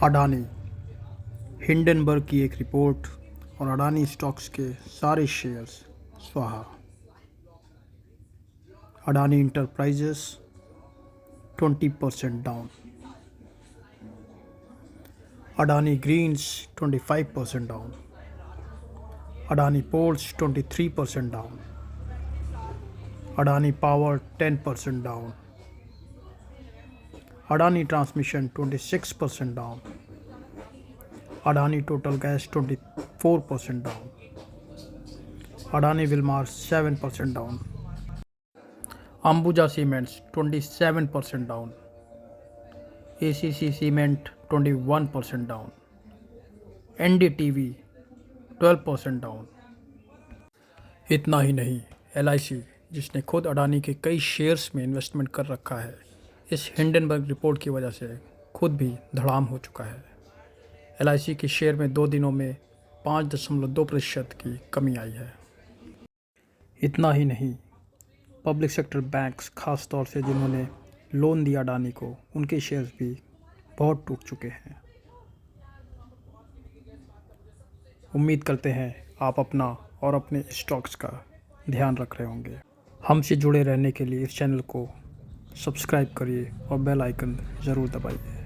Adani, Hindenburg की एक report और अडानी स्टॉक्स के सारे शेयर्स स्वाहा। Adani Enterprises 20% down, Adani Greens 25% down, Adani Ports 23% down, Adani Power 10% down, Adani Transmission 26% down, Adani Total Gas 24% down, Adani Wilmar 7% down, Ambuja Cements 27% down, ACC Cement 21% down, NDTV 12% down। इतना ही नहीं, LIC जिसने खुद अडानी के कई शेयर्स में इन्वेस्टमेंट कर रखा है, इस हिंडनबर्ग रिपोर्ट की वजह से खुद भी धड़ाम हो चुका है। LIC के शेयर में 2 दिनों में 5.2% की कमी आई है। इतना ही नहीं, पब्लिक सेक्टर बैंक्स खास तौर से जिन्होंने लोन दिया अडानी को, उनके शेयर्स भी बहुत टूट चुके हैं। उम्मीद करते हैं आप अपना और अपने स्टॉक्स का ध्यान रख रहे होंगे। हमसे जुड़े रहने के लिए इस चैनल को सब्सक्राइब करिए और बेल आइकन ज़रूर दबाइए।